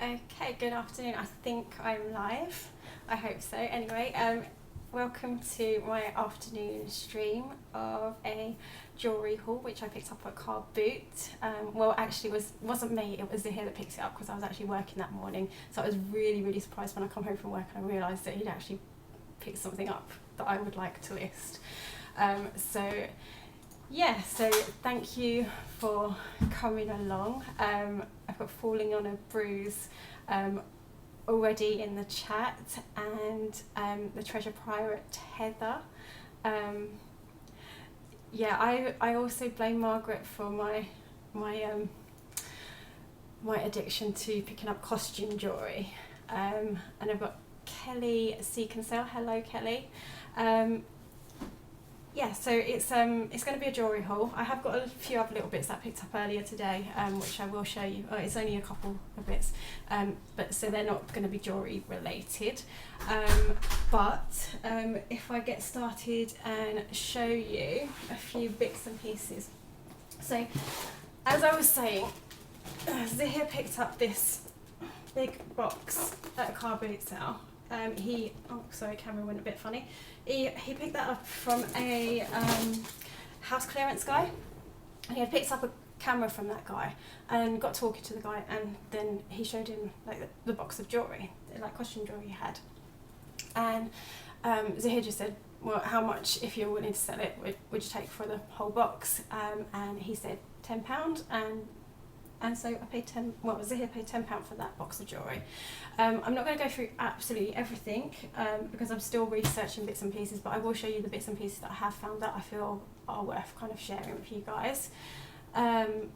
Okay, good afternoon. I think I'm live. I hope so. Anyway, welcome to my afternoon stream of a jewellery haul which I picked up at Car Boot. Well, actually, wasn't me. It was Zahir that picked it up because I was actually working that morning. So I was really surprised when I come home from work and I realised that he'd actually picked something up that I would like to list. So thank you for coming along. I've got Falling on a Bruise already in the chat, and the Treasure Pirate Heather. I also blame Margaret for my addiction to picking up costume jewellery. And I've got Kelly Seek and Sell. Hello, Kelly. So it's going to be a jewellery haul. I have got a few other little bits that I picked up earlier today, which I will show you. It's only a couple of bits, but so they're not going to be jewellery related. If I get started and show you a few bits and pieces. So, as I was saying, Zahir picked up this big box at a car boot sale. Camera went a bit funny. He picked that up from a house clearance guy. He had picked up a camera from that guy and got talking to the guy, and then he showed him like the box of jewellery, like costume jewellery he had. And Zahir just said, well, how much, if you're willing to sell it, would you take for the whole box? And he said £10, and so Zahir paid £10 for that box of jewellery. I'm not going to go through absolutely everything because I'm still researching bits and pieces, but I will show you the bits and pieces that I have found that I feel are worth kind of sharing with you guys. We've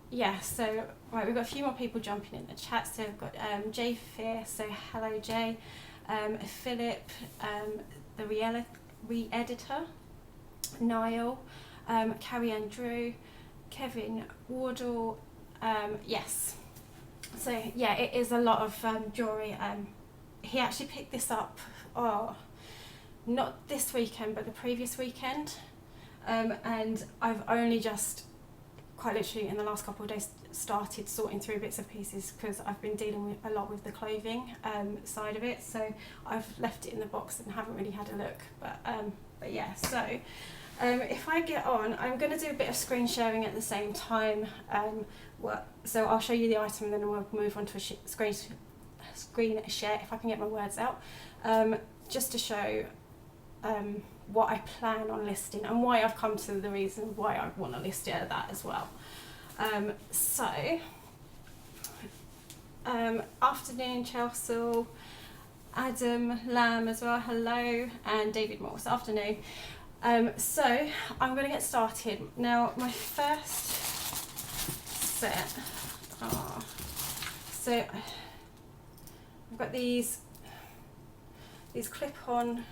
got a few more people jumping in the chat. So we've got Jay Fear, so hello Jay, Philip, the re-editor, Niall, Carrie Andrew, Kevin Wardle. It is a lot of jewellery. He actually picked this up, not this weekend, but the previous weekend. And I've only just, quite literally in the last couple of days, started sorting through bits and pieces because I've been dealing a lot with the clothing side of it. So I've left it in the box and haven't really had a look. If I get on, I'm going to do a bit of screen sharing at the same time. So I'll show you the item and then we'll move on to a screen share, if I can get my words out, just to show what I plan on listing and why I've come to the reason why I want to list it at that as well. Afternoon, Chelsea, Adam Lamb as well, hello, and David Morse, afternoon. So I'm going to get started. Now my first set, so I've got these clip-on,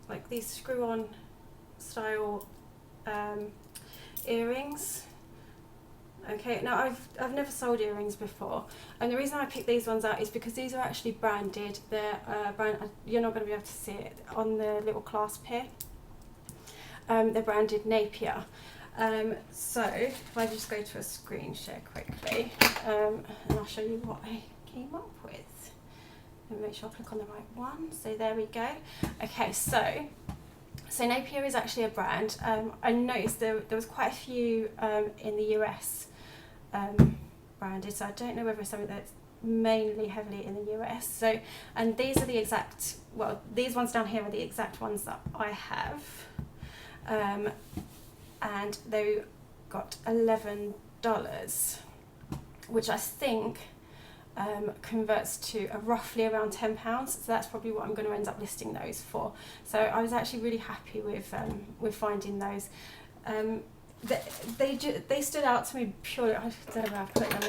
like these screw-on style earrings. Okay, now I've never sold earrings before, and the reason I picked these ones out is because these are actually branded. They're you're not going to be able to see it on the little clasp here. They're branded Napier. So if I just go to a screen share quickly, and I'll show you what I came up with. Let me make sure I click on the right one. So there we go. Okay, so Napier is actually a brand. I noticed there was quite a few in the US branded, so I don't know whether it's something that's mainly heavily in the US. So, and these are the exact, these ones down here are the exact ones that I have. And they got $11, which I think converts to roughly around £10. So that's probably what I'm going to end up listing those for. So I was actually really happy with finding those. They stood out to me purely. I don't know where I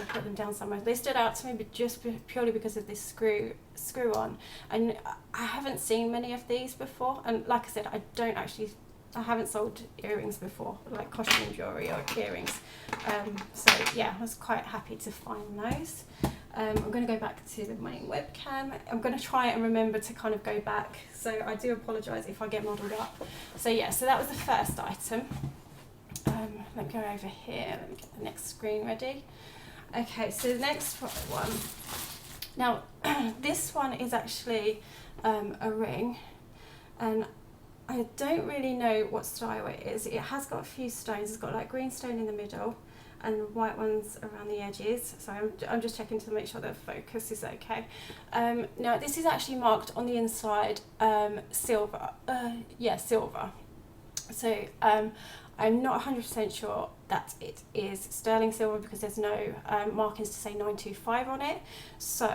put them down somewhere. They stood out to me, but just purely because of this screw on, and I haven't seen many of these before. And like I said, I haven't sold earrings before, like costume jewellery or earrings. I was quite happy to find those. I'm going to go back to the main webcam. I'm going to try and remember to kind of go back. So I do apologise if I get muddled up. So that was the first item. Let me go over here. Let me get the next screen ready. Okay, so the next one Now this one is actually a ring, and I don't really know what style it is. It has got a few stones. It's got like green stone in the middle and white ones around the edges. So I'm just checking to make sure the focus is okay. Now this is actually marked on the inside silver. Yeah, silver. So I'm not 100% sure that it is sterling silver because there's no markings to say 925 on it. So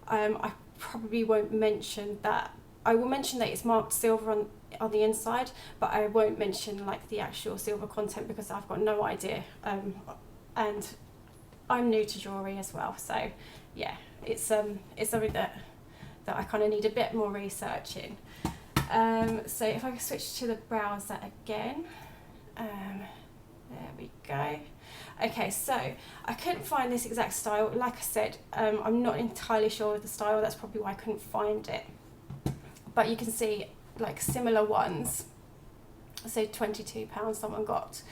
I probably won't mention that. I will mention that it's marked silver on the inside, but I won't mention like the actual silver content because I've got no idea. And I'm new to jewellery as well, so yeah, it's something that I kind of need a bit more research in. So if I can switch to the browser again, there we go. Okay, so I couldn't find this exact style. Like I said, I'm not entirely sure of the style. That's probably why I couldn't find it. But you can see like similar ones. So £22 someone got.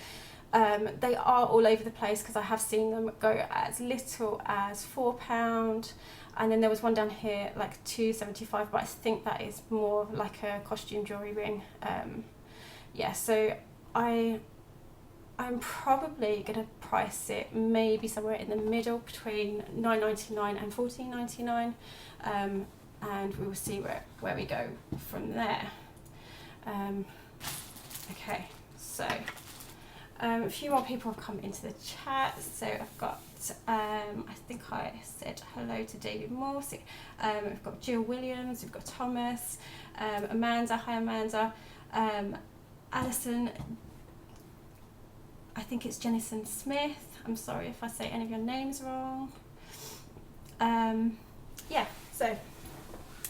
They are all over the place because I have seen them go as little as £4, and then there was one down here like £2.75, but I think that is more like a costume jewellery ring. Yeah, so I'm probably gonna price it maybe somewhere in the middle between £9.99 and £14.99, and we will see where we go from there. Okay, so a few more people have come into the chat. So I've got, I think I said hello to David Morse. We've got Jill Williams, we've got Thomas, Amanda, hi Amanda, Alison, I think it's Jennison Smith. I'm sorry if I say any of your names wrong. Yeah, so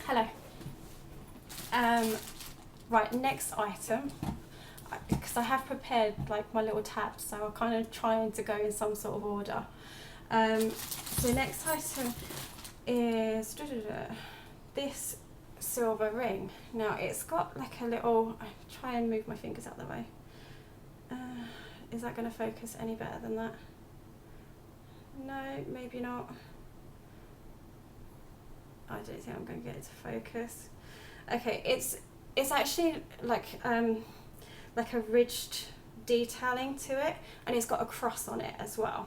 hello. Right, next item. Because I have prepared like my little tabs, so I'm kind of trying to go in some sort of order. So next item is this silver ring. Now it's got like a little, I try and move my fingers out of the way. Is that going to focus any better than that? No, maybe not. I don't think I'm going to get it to focus. Okay, it's actually like a ridged detailing to it, and it's got a cross on it as well.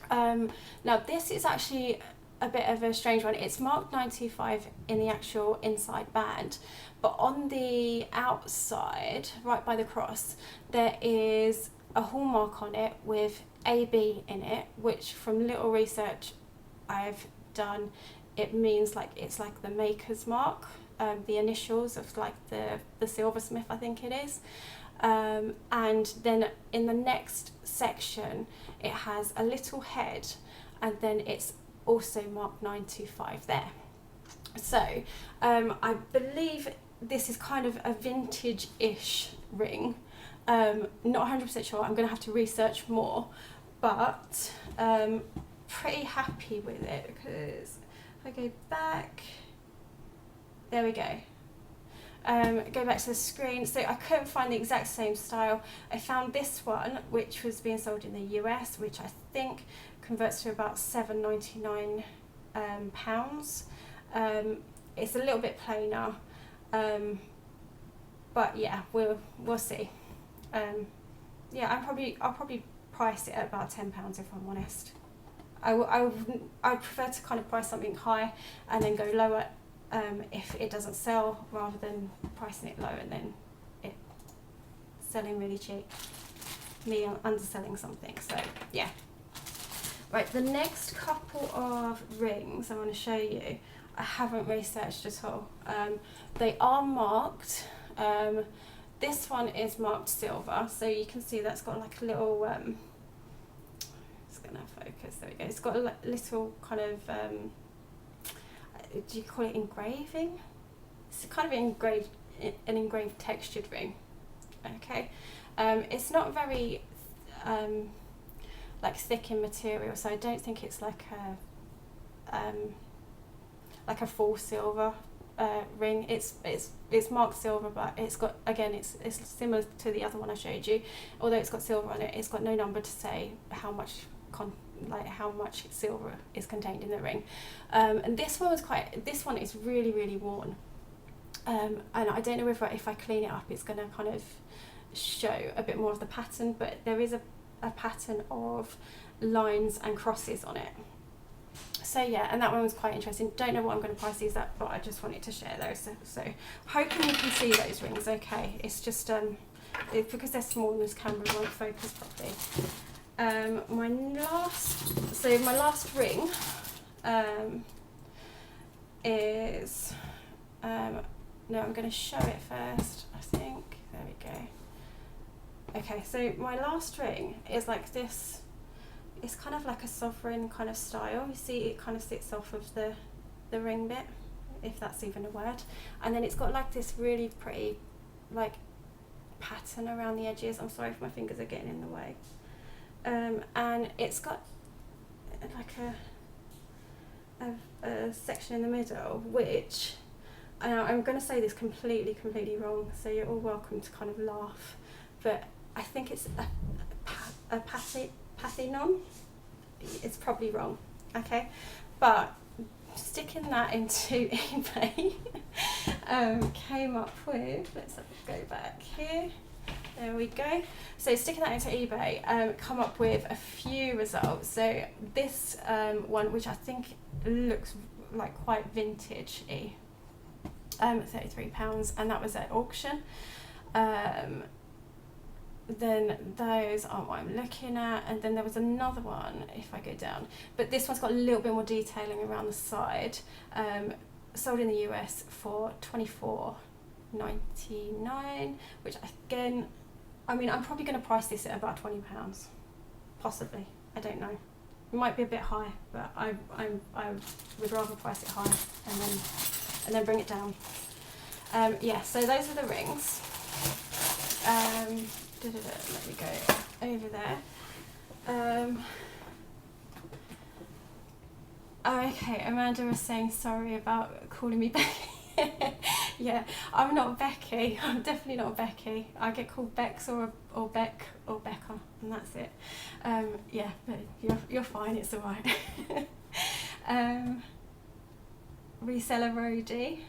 Now this is actually a bit of a strange one. It's marked 925 in the actual inside band, but on the outside, right by the cross, there is a hallmark on it with AB in it, which from little research I've done, it means like it's like the maker's mark. The initials of like the silversmith, I think it is, and then in the next section it has a little head, and then it's also marked 925 there. So I believe this is kind of a vintage-ish ring. Not 100% sure, I'm going to have to research more, but pretty happy with it because if I go back, there we go. Go back to the screen. So I couldn't find the exact same style. I found this one, which was being sold in the US, which I think converts to about £7.99 pounds. It's a little bit plainer, but yeah, we'll see. Yeah, I'll probably price it at about £10 if I'm honest. I prefer to kind of price something high and then go lower if it doesn't sell, rather than pricing it low and then it selling really cheap, me underselling something. So yeah. Right, the next couple of rings I want to show you, I haven't researched at all. They are marked. This one is marked silver, so you can see that's got like a little it's gonna focus, there we go, it's got a little kind of do you call it engraving? It's kind of an engraved textured ring. Okay, it's not very like thick in material, so I don't think it's like a full silver ring. It's marked silver, but it's got, again, it's similar to the other one I showed you. Although it's got silver on it, it's got no number to say how much like how much silver is contained in the ring. And this one is really, really worn. And I don't know if I clean it up it's going to kind of show a bit more of the pattern, but there is a pattern of lines and crosses on it. So yeah, and that one was quite interesting. Don't know what I'm going to price these at, but I just wanted to share those. So hoping you can see those rings okay. It's just because they're small and this camera won't focus properly. My last ring is no, I'm going to show it first, I think. There we go. Okay, so my last ring is like this. It's kind of like a sovereign kind of style. You see it kind of sits off of the ring bit, if that's even a word. And then it's got like this really pretty like pattern around the edges. I'm sorry if my fingers are getting in the way. And it's got like a section in the middle, which I'm going to say this completely wrong, so you're all welcome to kind of laugh, but I think it's a Pathinon. It's probably wrong, okay, but sticking that into eBay came up with, let's go back here, there we go. So sticking that into eBay, come up with a few results. So this one, which I think looks like quite vintage-y, £33, and that was at auction. Then those are what I'm looking at, and then there was another one if I go down, but this one's got a little bit more detailing around the side, sold in the US for $24.99, which again, I mean, I'm probably going to price this at about £20, possibly, I don't know, it might be a bit high, but I would rather price it high and then bring it down. Yeah, so those are the rings. Let me go over there. Okay, Amanda was saying sorry about calling me Becky. Yeah, I'm not Becky. I'm definitely not Becky. I get called Bex or Beck or Becca, and that's it. Yeah, but you're fine. It's alright. Reseller Roadie.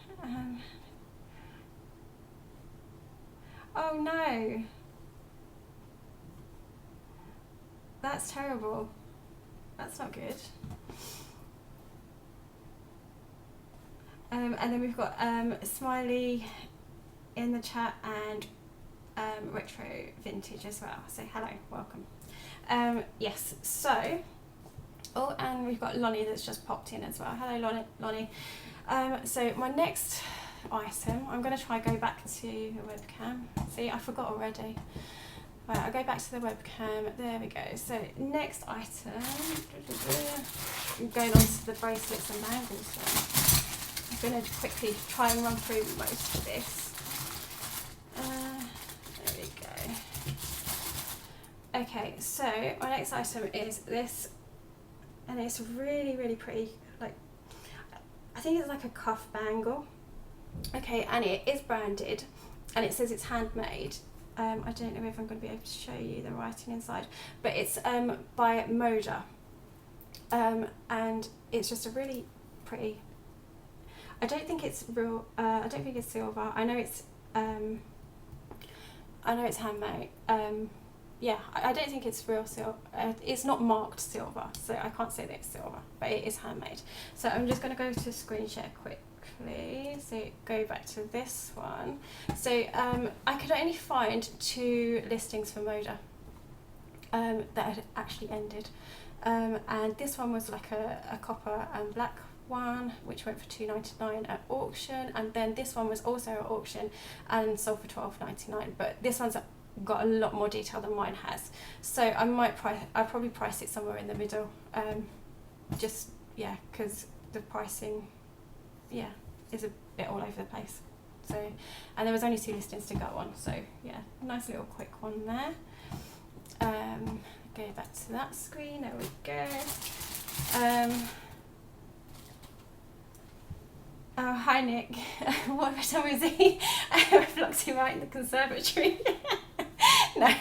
Oh no. That's terrible. That's not good. And then we've got Smiley in the chat and Retro Vintage as well. So hello, welcome. Yes, so, oh, and we've got Lonnie that's just popped in as well. Hello Lonnie. So my next item, I'm going to try go back to the webcam. See, I forgot already. Right, I'll go back to the webcam. There we go. So next item, I'm going on to the bracelets and bangles now. I'm going to quickly try and run through most of this. There we go. Okay, so my next item is this, and it's really pretty. Like, I think it's like a cuff bangle. Okay, and it is branded, and it says it's handmade. I don't know if I'm going to be able to show you the writing inside, but it's by Moda, and it's just a really pretty. I don't think it's real. I don't think it's silver. I know it's handmade. Yeah, I don't think it's real silver. It's not marked silver, so I can't say that it's silver, but it is handmade. So I'm just going to go to screen share quickly. So go back to this one. So I could only find 2 listings for Moda that had actually ended, and this one was like a copper and black one, which went for $2.99 at auction, and then this one was also at auction and sold for $12.99, but this one's got a lot more detail than mine has, so I'll probably price it somewhere in the middle, just yeah, because the pricing is a bit all over the place. So, and there was only 2 listings to go on, so yeah, nice little quick one there. Go back to that screen, there we go. Oh, hi Nick. What time is he? I blocked him out in the conservatory. No,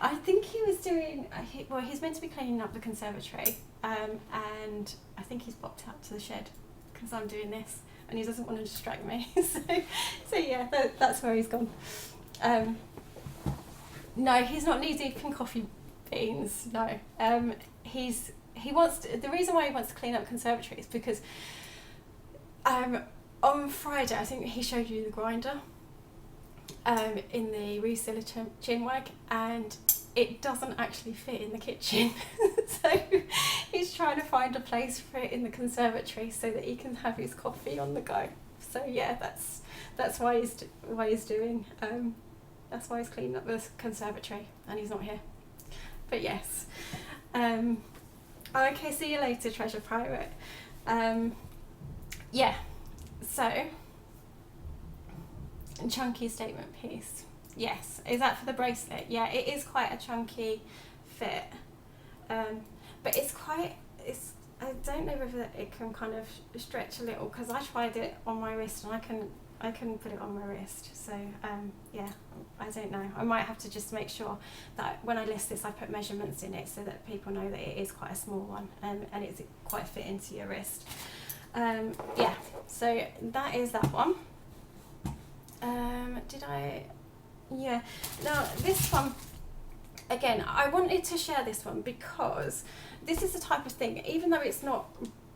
I think he was doing, well, he's meant to be cleaning up the conservatory, and I think he's popped out to the shed because I'm doing this, and he doesn't want to distract me. so yeah, that's where he's gone. No, he's not knee deep in coffee beans. No, he wants to, the reason why he wants to clean up conservatory is because on Friday, I think he showed you the grinder in the Reseller chin wag, and it doesn't actually fit in the kitchen. So he's trying to find a place for it in the conservatory so that he can have his coffee on the go. So yeah, that's why he's doing that's why he's cleaning up the conservatory, and he's not here. But yes, okay, see you later, Treasure Pirate. Yeah, so chunky statement piece. Yes, is that for the bracelet? Yeah, it is quite a chunky fit, but I don't know whether it can kind of stretch a little, because I tried it on my wrist and I couldn't put it on my wrist. So yeah, I don't know. I might have to just make sure that when I list this, I put measurements in it so that people know that it is quite a small one, and it's quite fit into your wrist. Yeah, so that is that one. Yeah, now this one, again, I wanted to share this one because this is the type of thing, even though it's not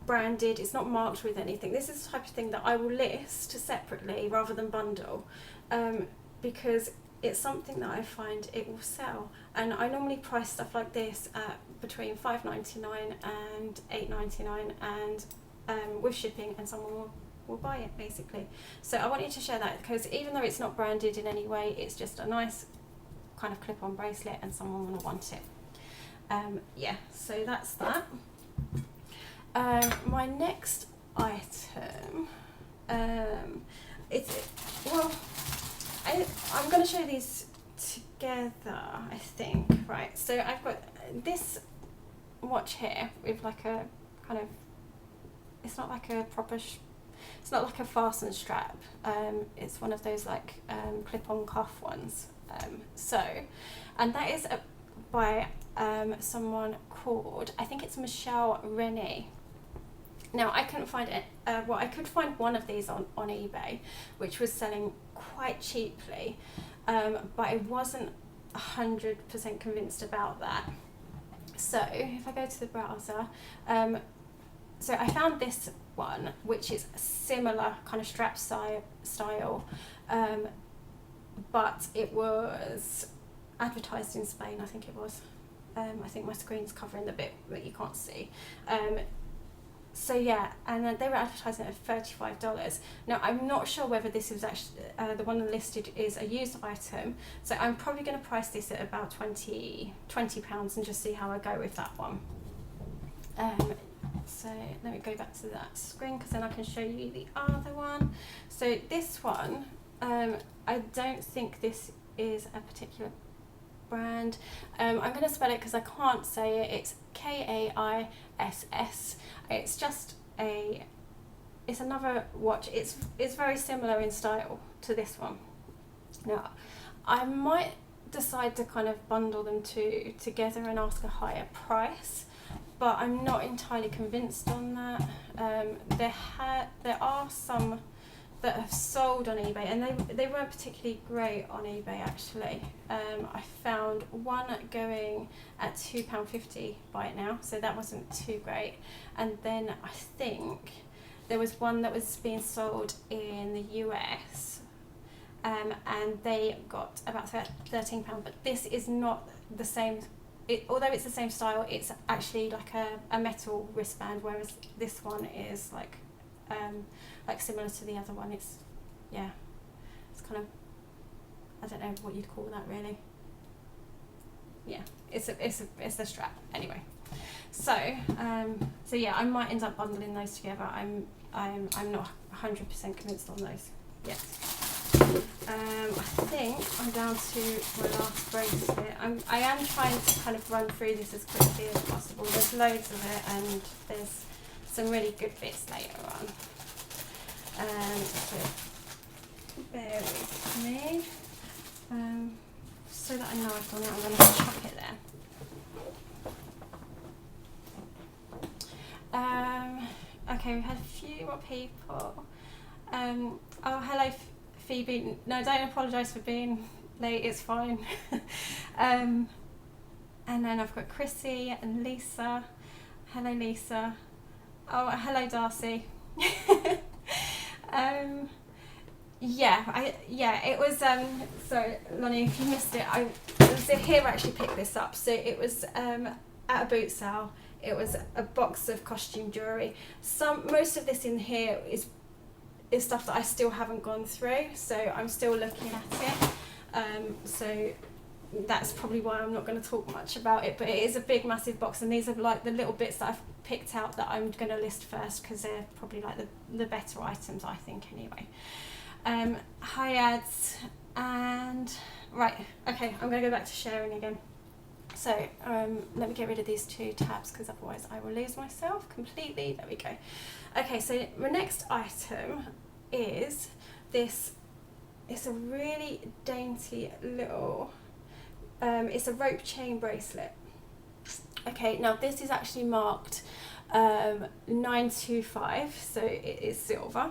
branded, it's not marked with anything, this is the type of thing that I will list separately rather than bundle, because it's something that I find it will sell. And I normally price stuff like this at between $5.99 and $8.99, and with shipping, and someone will buy it, basically. So I wanted to share that because even though it's not branded in any way, it's just a nice kind of clip-on bracelet and someone will want it. Yeah, so that's that. My next item, I'm going to show these together, I think. Right, so I've got this watch here with like a kind of, it's not like a proper it's not like a fasten strap, it's one of those like clip-on cuff ones. And that is by someone called, I think it's Michelle Rennie. Now I couldn't find it, well, I could find one of these on eBay which was selling quite cheaply, but I wasn't 100% convinced about that. So if I go to the browser, so I found this one, which is a similar kind of strap style, but it was advertised in Spain, I think it was. I think my screen's covering the bit that you can't see. So yeah, and they were advertising it at $35. Now I'm not sure whether this is actually, the one listed is a used item, so I'm probably going to price this at about £20 and just see how I go with that one. So let me go back to that screen because then I can show you the other one. So this one, I don't think this is a particular brand. I'm going to spell it because I can't say it. It's Kaiss. It's just it's another watch. It's very similar in style to this one. Now I might decide to kind of bundle them together and ask a higher price, but I'm not entirely convinced on that. There are some that have sold on eBay, and they weren't particularly great on eBay actually. I found one going at £2.50 by it now, so that wasn't too great. And then I think there was one that was being sold in the US, and they got about £13, but this is not the same. Although it's the same style, it's actually like a metal wristband, whereas this one is like similar to the other one. It's, yeah, it's kind of, I don't know what you'd call that really. Yeah, it's a strap anyway. So yeah, I might end up bundling those together. I'm not 100% convinced on those yet. I think I'm down to my last bracelet. I am trying to kind of run through this as quickly as possible. There's loads of it, and there's some really good bits later on. So bear with me. So that I know I've done it, I'm going to chuck it there. Okay, we've had a few more people. Oh, hello Phoebe. No, don't apologise for being late, it's fine. And then I've got Chrissy and Lisa. Hello Lisa. Oh, hello Darcy. It was so Lonnie, if you missed it, Zahir actually picked this up. So it was at a boot sale. It was a box of costume jewellery. Most of this in here is stuff that I still haven't gone through, so I'm still looking at it. So that's probably why I'm not going to talk much about it, but it is a big massive box, and these are like the little bits that I've picked out that I'm going to list first because they're probably like the better items, I think, anyway. Hi ads, and right, okay, I'm going to go back to sharing again. So let me get rid of these two tabs because otherwise I will lose myself completely. There we go. Okay, so my next item is this. It's a really dainty little, it's a rope chain bracelet. Okay, now this is actually marked 925, so it is silver.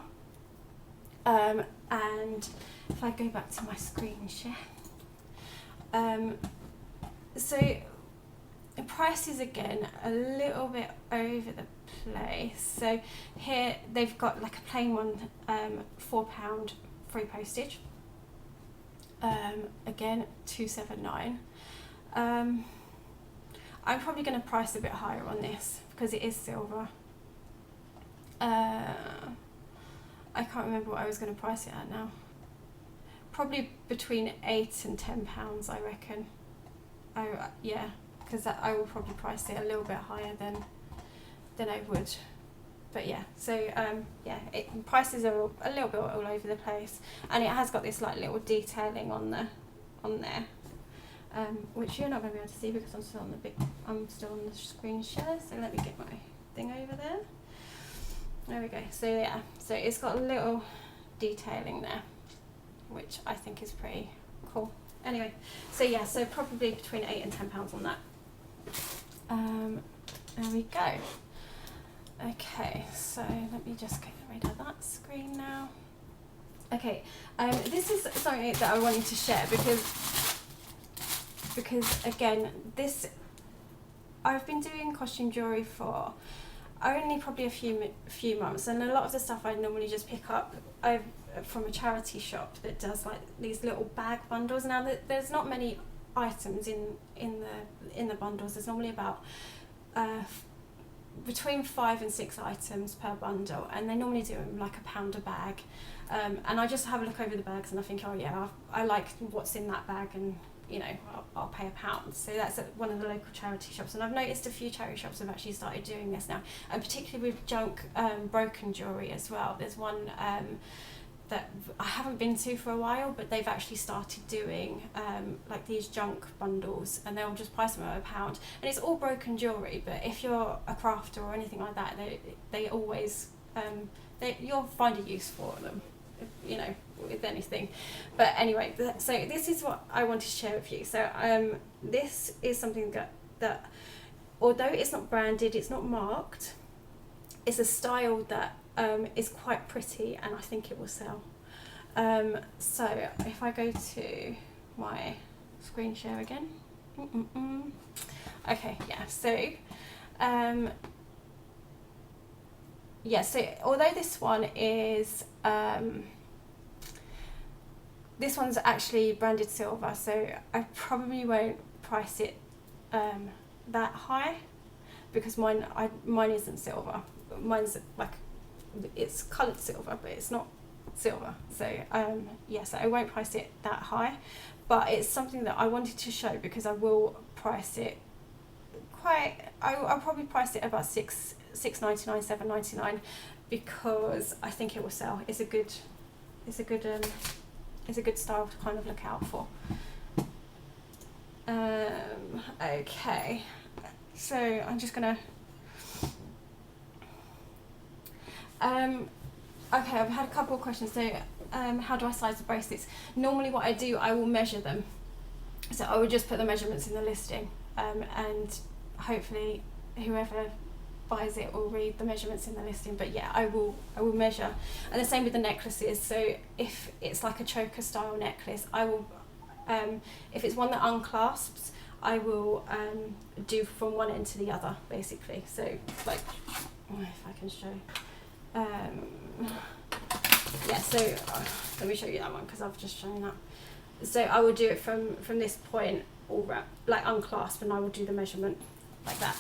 And if I go back to my screen share, so the price is again a little bit over the place. So here they've got like a plain one, £4 free postage. Again, 279. I'm probably going to price a bit higher on this because it is silver. I can't remember what I was going to price it at now. Probably between £8 and £10, I reckon. Yeah, because I will probably price it a little bit higher than I would. But yeah, so prices are a little bit all over the place, and it has got this like little detailing on there, which you're not going to be able to see because I'm still on the screen share. So let me get my thing over there. There we go. So yeah, so it's got a little detailing there, which I think is pretty cool. Anyway, so yeah, so probably between £8 and £10 on that. There we go. Okay, so let me just get rid of that screen now. Okay, this is something that I wanted to share because again, I've been doing costume jewellery for only probably a few months, and a lot of the stuff I normally just pick up from a charity shop that does like these little bag bundles. Now there's not many items in the bundles. There's normally about between 5 and 6 items per bundle, and they normally do them like £1 a bag. And I just have a look over the bags and I think, oh yeah, I like what's in that bag, and you know, I'll pay £1. So that's at one of the local charity shops, and I've noticed a few charity shops have actually started doing this now, and particularly with junk broken jewellery as well. There's one that I haven't been to for a while, but they've actually started doing like these junk bundles, and they'll just price them at £1, and it's all broken jewellery. But if you're a crafter or anything like that, they always you'll find a use for them, you know, with anything. But anyway, so this is what I wanted to share with you. So this is something that although it's not branded, it's not marked, it's a style that is quite pretty, and I think it will sell. So if I go to my screen share again, okay, yeah, so so although this one is this one's actually branded silver, so I probably won't price it that high because mine isn't silver. Mine's like, it's coloured silver, but it's not silver. So so I won't price it that high, but it's something that I wanted to show because I will price it I'll probably price it about $6.99, $7.99 because I think it will sell. It's a good style to kind of look out for. Okay, so I'm just gonna okay, I've had a couple of questions. So how do I size the bracelets? Normally what I do, I will measure them. So I will just put the measurements in the listing, and hopefully whoever buys it will read the measurements in the listing, but yeah, I will measure. And the same with the necklaces. So if it's like a choker style necklace, I will if it's one that unclasps, I will do from one end to the other, basically. So like, if I can show, yeah, so let me show you that one because I've just shown that. So I will do it from this point all wrap, like unclasp, and I will do the measurement like that.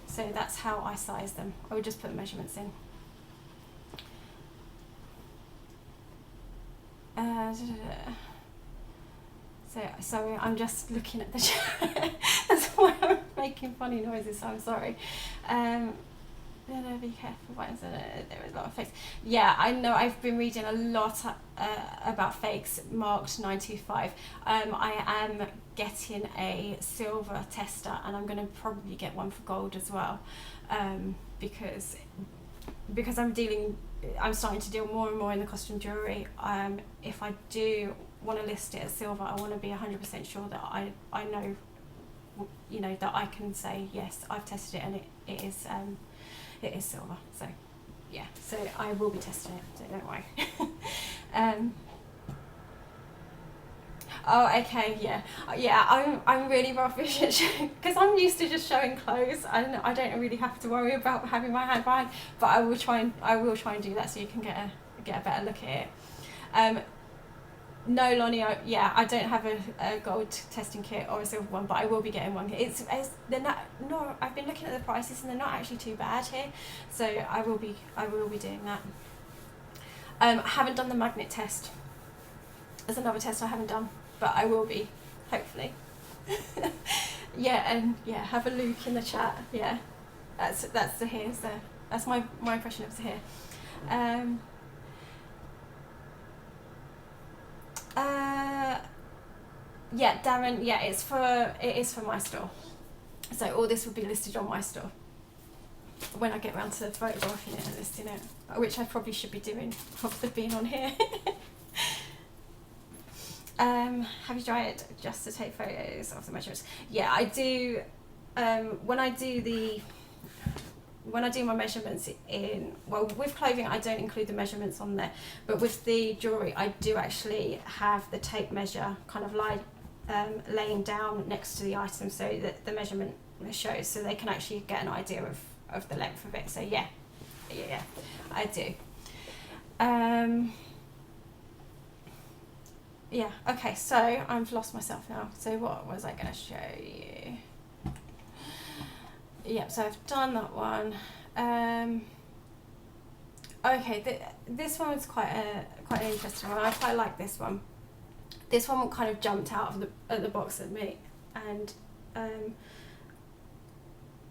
So that's how I size them. I would just put the measurements in. So sorry, I'm just looking at the chair. That's why I'm making funny noises, so I'm sorry. Be careful, there is a lot of fakes. Yeah, I know, I've been reading a lot about fakes marked 925. I am getting a silver tester, and I'm going to probably get one for gold as well, because I'm starting to deal more and more in the costume jewellery. If I do want to list it as silver, I want to be 100% sure that I know, you know, that I can say yes, I've tested it and it is silver. So yeah, so I will be testing it, so don't worry. Oh, okay, yeah. I'm really rubbish at because I'm used to just showing clothes. I don't really have to worry about having my hand behind, but I will try and do that so you can get a better look at it. No, Lonnie, I don't have a gold testing kit or a silver one, but I will be getting one. They're not. No, I've been looking at the prices and they're not actually too bad here, so I will be doing that. I haven't done the magnet test. There's another test I haven't done, but I will be, hopefully. Yeah, and yeah, have a look in the chat. Yeah, that's Zahir. So that's my impression of Zahir. Yeah, Darren. Yeah, it is for my store. So all this will be listed on my store when I get around to photographing it and listing it, which I probably should be doing after being on here. Have you tried just to take photos of the measurements? Yeah, I do. When I do my measurements with clothing, I don't include the measurements on there, but with the jewellery, I do actually have the tape measure kind of laying down next to the item so that the measurement shows, so they can actually get an idea of the length of it. So yeah, I do. Yeah, okay, so I've lost myself now. So what was I going to show you? Yep, so I've done that one. Okay, this one was quite an interesting one. I quite like this one. This one kind of jumped out of the box at me, and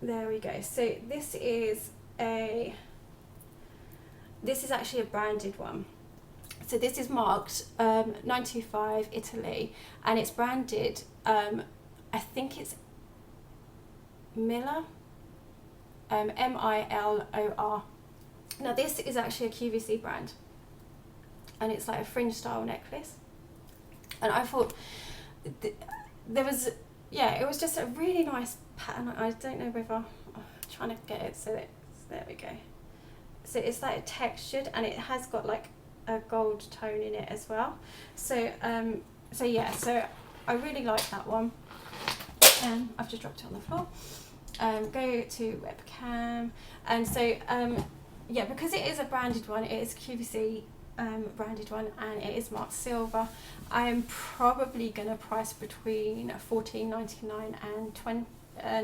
there we go. So this is actually a branded one. So this is marked 925 Italy, and it's branded, I think it's Miller, Milor. Now this is actually a QVC brand, and it's like a fringe style necklace. And I thought it was just a really nice pattern. I don't know whether I'm trying to get it so there we go. So it's like textured, and it has got like a gold tone in it as well. So yeah, so I really like that one. I've just dropped it on the floor. Go to webcam, and so yeah, because it is a branded one, it is QVC branded one, and it is marked silver. I am probably going to price between $14.99 and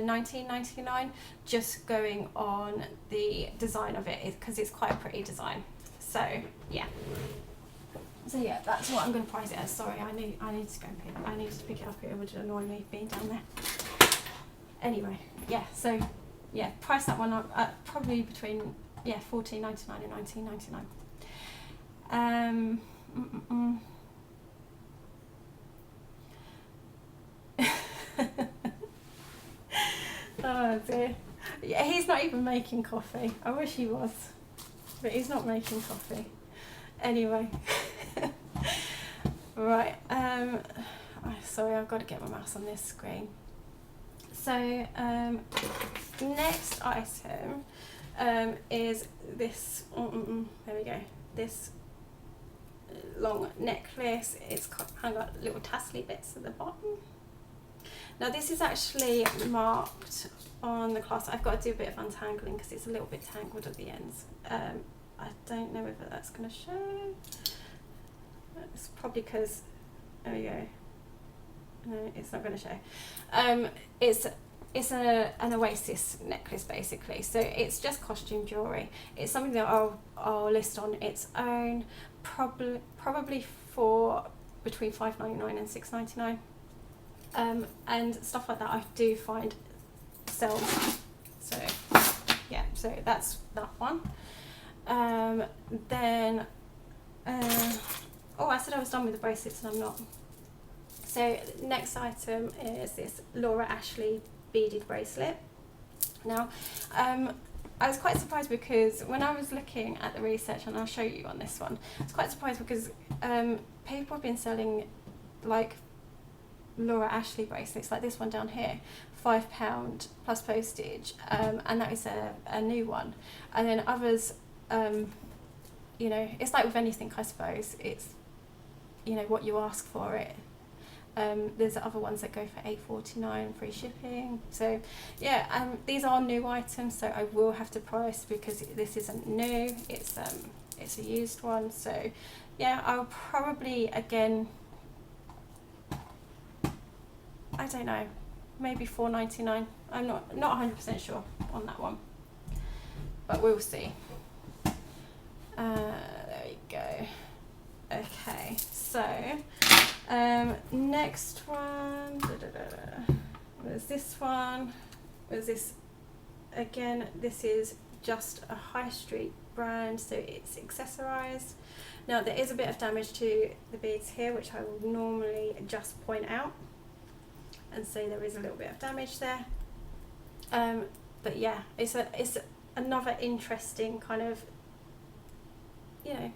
$19.99, just going on the design of it, because it's quite a pretty design. So yeah, that's what I'm going to price it as. Sorry, I need to go I need to pick it up. It would annoy me being down there. Anyway, yeah, so yeah, price that one up at probably between $14.99 and $19.99. Oh dear. Yeah, he's not even making coffee. I wish he was, but he's not making coffee. Anyway. Right, sorry, I've got to get my mouse on this screen. So next item is this, there we go, this long necklace. It's kind of got little tassely bits at the bottom. Now this is actually marked on the clasp. I've got to do a bit of untangling because it's a little bit tangled at the ends. I don't know whether that's going to show. It's probably because, there we go. No, it's not going to show. It's an Oasis necklace basically. So it's just costume jewellery. It's something that I'll list on its own, probably for between $5.99 and $6.99. And stuff like that I do find sells. So yeah, so that's that one. Then oh, I said I was done with the bracelets and I'm not. So next item is this Laura Ashley beaded bracelet. Now I was quite surprised because when I was looking at the research, and I'll show you on this one, I was quite surprised because people have been selling like Laura Ashley bracelets, like this one down here, £5 plus postage, and that is a new one. And then others, you know, it's like with anything, I suppose, it's, you know, what you ask for it. There's other ones that go for $8.49 free shipping. So yeah, these are new items, so I will have to price because this isn't new, it's a used one. So yeah, I'll probably, again, I don't know, maybe $4.99. I'm not 100% sure on that one, but we'll see. There we go. Okay, so next one was this one. Was this, again, this is just a high street brand, so it's accessorized. Now there is a bit of damage to the beads here, which I will normally just point out and say there is a little bit of damage there. But yeah, it's another interesting kind of, you know,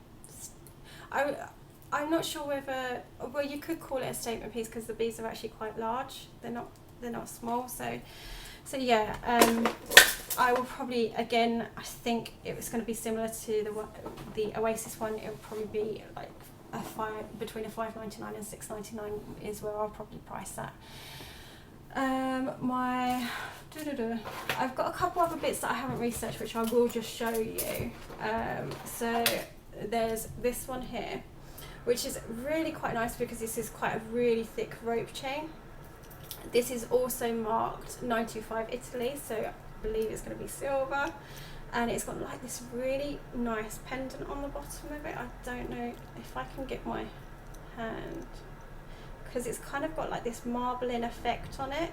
I'm not sure whether, well, you could call it a statement piece because the beads are actually quite large. They're not small. So yeah, I will probably, again, I think it was going to be similar to the Oasis one. It would probably be like between a $5.99 and $6.99 is where I'll probably price that. I've got a couple other bits that I haven't researched, which I will just show you. So there's this one here, which is really quite nice because this is quite a really thick rope chain. This is also marked 925 Italy, so I believe it's going to be silver, and it's got like this really nice pendant on the bottom of it. I don't know if I can get my hand, because it's kind of got like this marbling effect on it,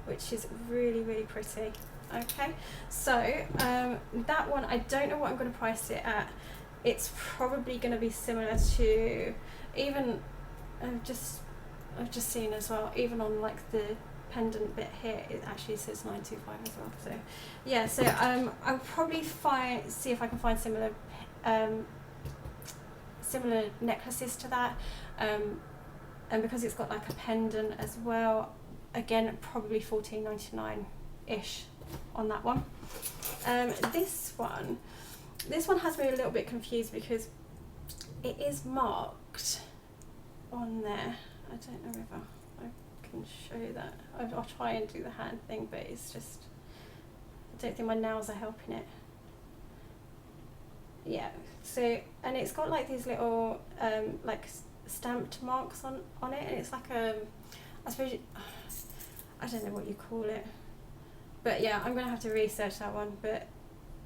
which is really, really pretty. Okay, so that one, I don't know what I'm going to price it at. It's probably going to be similar to, even I've just seen as well, even on like the pendant bit here, it actually says 925 as well. So yeah, so I'll probably see if I can find similar necklaces to that, and because it's got like a pendant as well, again, probably $14.99 ish on that one. This one has me a little bit confused because it is marked on there. I don't know if I can show that. I'll try and do the hand thing, but it's just, I don't think my nails are helping it. Yeah, so, and it's got like these little like stamped marks on it, and it's like I suppose, I don't know what you call it, but yeah, I'm gonna have to research that one, but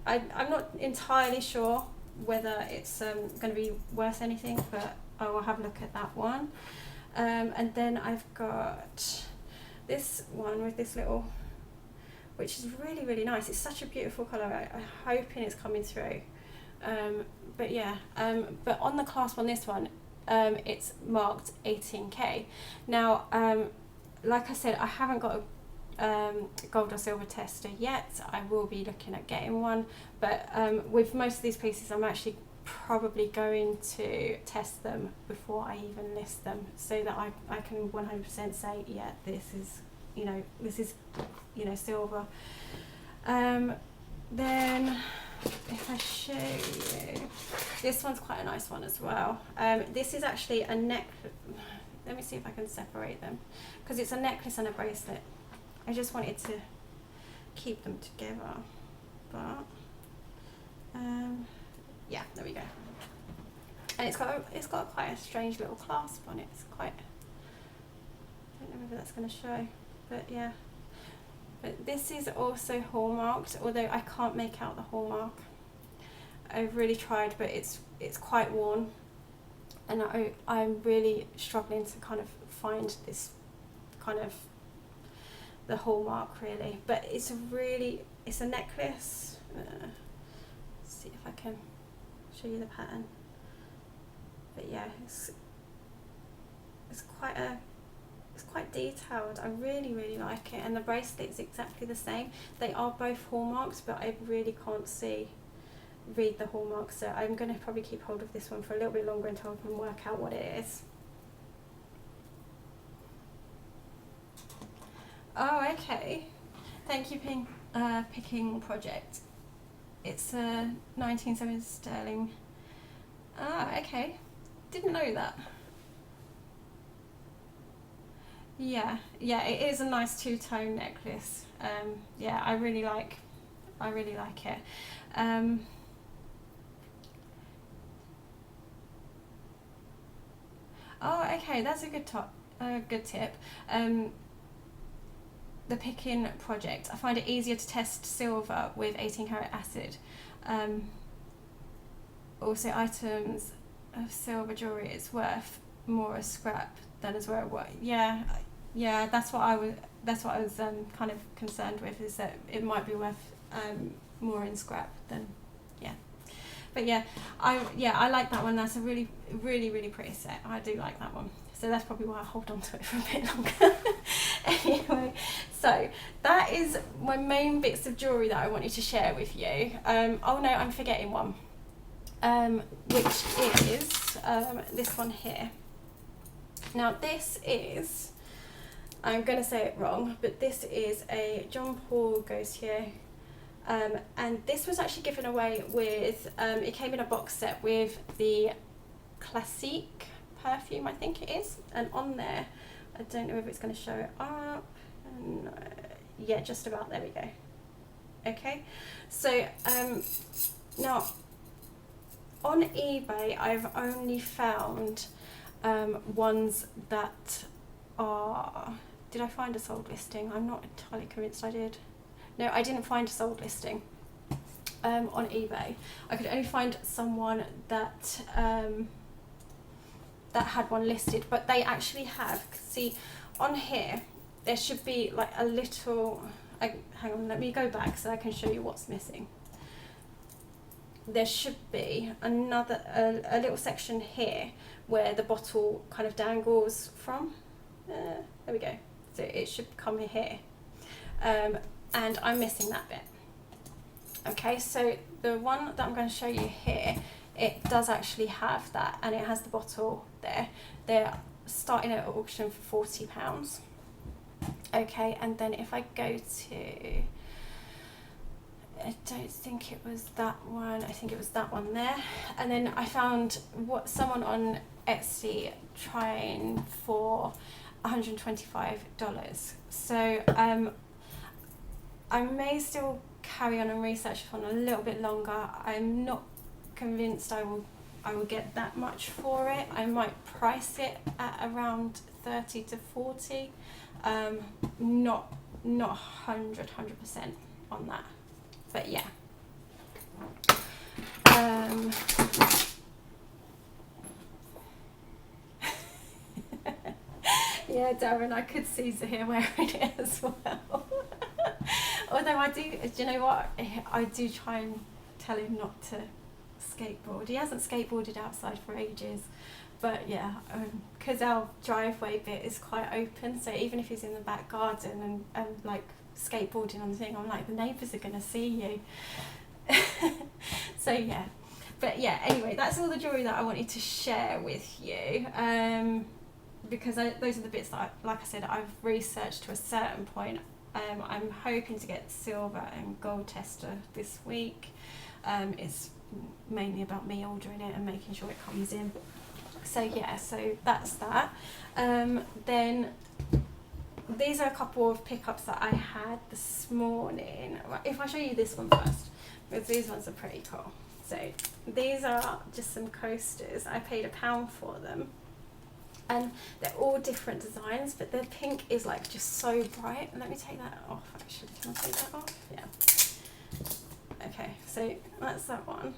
I'm not entirely sure whether it's going to be worth anything, but I will have a look at that one. And then I've got this one with this little, which is really, really nice. It's such a beautiful colour. I'm hoping it's coming through. But yeah, but on the clasp on this one, it's marked 18K. Now, like I said, I haven't got a gold or silver tester yet. I will be looking at getting one, but with most of these pieces I'm actually probably going to test them before I even list them, so that I can 100% say, yeah, this is you know, this is, you know, silver. Then if I show you, this one's quite a nice one as well. This is actually a neck. Let me see if I can separate them, because it's a necklace and a bracelet. I just wanted to keep them together, but yeah, there we go. And it's got quite a strange little clasp on it. It's quite, I don't know whether that's going to show, but yeah. But this is also hallmarked, although I can't make out the hallmark. I've really tried, but it's quite worn, and I'm really struggling to kind of find this kind of the hallmark really. But it's a necklace. Let's see if I can show you the pattern. But yeah, it's quite detailed. I really like it, and the bracelet is exactly the same. They are both hallmarks, but I really can't read the hallmark, so I'm going to probably keep hold of this one for a little bit longer until I can work out what it is. Oh, okay. Thank you, Picking Project. It's a 1970s sterling. Ah, okay. Didn't know that. Yeah, it is a nice two-tone necklace. Yeah, I really like it. Oh, okay, that's a good tip. The Picking Project. I find it easier to test silver with 18 karat acid. Also, items of silver jewellery, it's worth more as scrap than as where it was. Yeah, that's what I was kind of concerned with, is that it might be worth more in scrap than, yeah. But yeah, I like that one. That's a really pretty set. I do like that one. So that's probably why I hold on to it for a bit longer. Anyway, so that is my main bits of jewellery that I wanted to share with you. Oh no, I'm forgetting one, which is this one here. Now this is, I'm going to say it wrong, but this is a John Paul Gaultier. And this was actually given away with, it came in a box set with the Classique perfume, I think it is, and on there, I don't know if it's going to show it up, no, yeah, just about, there we go. Okay, so now on eBay I've only found ones that are, did I find a sold listing? I'm not entirely convinced I did. No, I didn't find a sold listing on eBay. I could only find someone that that had one listed, but they actually have, see on here there should be like a little, hang on, let me go back so I can show you what's missing. There should be another a little section here where the bottle kind of dangles from. There we go. So it should come here, and I'm missing that bit. Okay, so the one that I'm going to show you here, it does actually have that, and it has the bottle there. They're starting at auction for £40. Okay, and then if I go to, I don't think it was that one, I think it was that one there. And then I found someone on Etsy trying for $125. So I may still carry on and research for a little bit longer. I'm not convinced I will get that much for it. I might price it at around 30 to 40. Not 100% on that. But yeah. Yeah, Darren, I could see Zahir wearing it as well. Although I do you know what? I do try and tell him not to skateboard. He hasn't skateboarded outside for ages. But yeah, because our driveway bit is quite open, so even if he's in the back garden and like skateboarding on the thing, I'm like, the neighbours are going to see you. So yeah. But yeah, anyway, that's all the jewellery that I wanted to share with you. because those are the bits that, like I said, I've researched to a certain point. I'm hoping to get silver and gold tester this week. It's mainly about me ordering it and making sure it comes in. So yeah, so that's that. Then these are a couple of pickups that I had this morning. If I show you this one first, because these ones are pretty cool. So these are just some coasters. I paid £1 for them, and they're all different designs, but the pink is like just so bright. Let me take that off actually. Can I take that off? Yeah. Okay, so that's that one.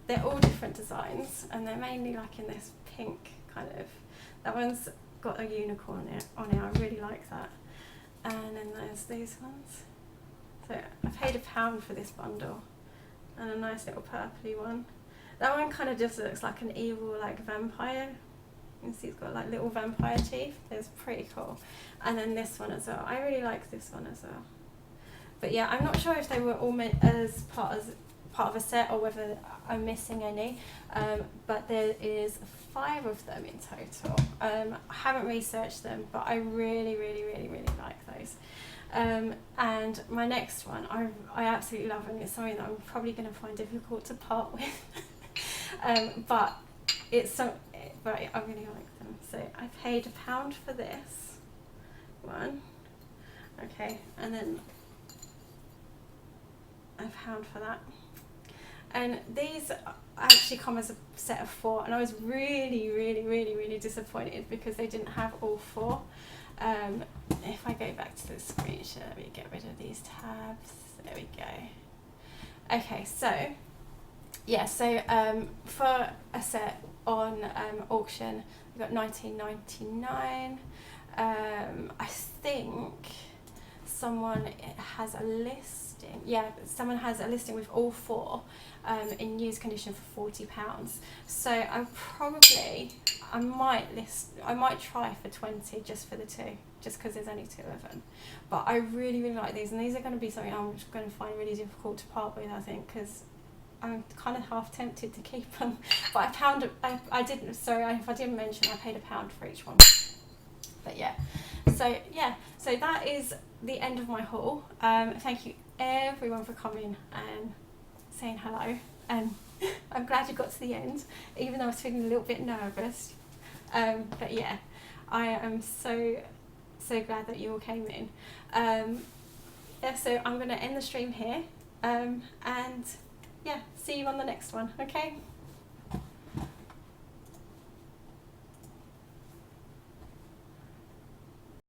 They're all different designs, and they're mainly like in this pink kind of. That one's got a unicorn on it. I really like that. And then there's these ones. So I paid £1 for this bundle, and a nice little purpley one. That one kind of just looks like an evil like vampire. You can see it's got like little vampire teeth. It's pretty cool. And then this one as well. I really like this one as well. But yeah, I'm not sure if they were all meant as part of a set or whether I'm missing any. But there is 5 of them in total. I haven't researched them, but I really like those. And my next one, I absolutely love, and it's something that I'm probably going to find difficult to part with. But I really like them. So I paid £1 for this one. Okay, and then £1 for that. And these actually come as a set of 4, and I was really disappointed because they didn't have all 4. If I go back to the screenshot, let me get rid of these tabs. There we go. Okay, so yeah, so for a set on auction, we got £19.99. I think someone has a listing. Yeah, someone has a listing with all 4 in used condition for £40. So I might try for 20 just for the 2, just because there's only 2 of them. But I really like these, and these are going to be something I'm going to find really difficult to part with, I think, because I'm kind of half tempted to keep them. But I didn't. Sorry, if I didn't mention, I paid £1 for each one. But yeah, so that is the end of my haul. Thank you everyone for coming and saying hello, and I'm glad you got to the end, even though I was feeling a little bit nervous. But yeah, I am so glad that you all came in. Yeah, so I'm going to end the stream here, and yeah, see you on the next one, okay?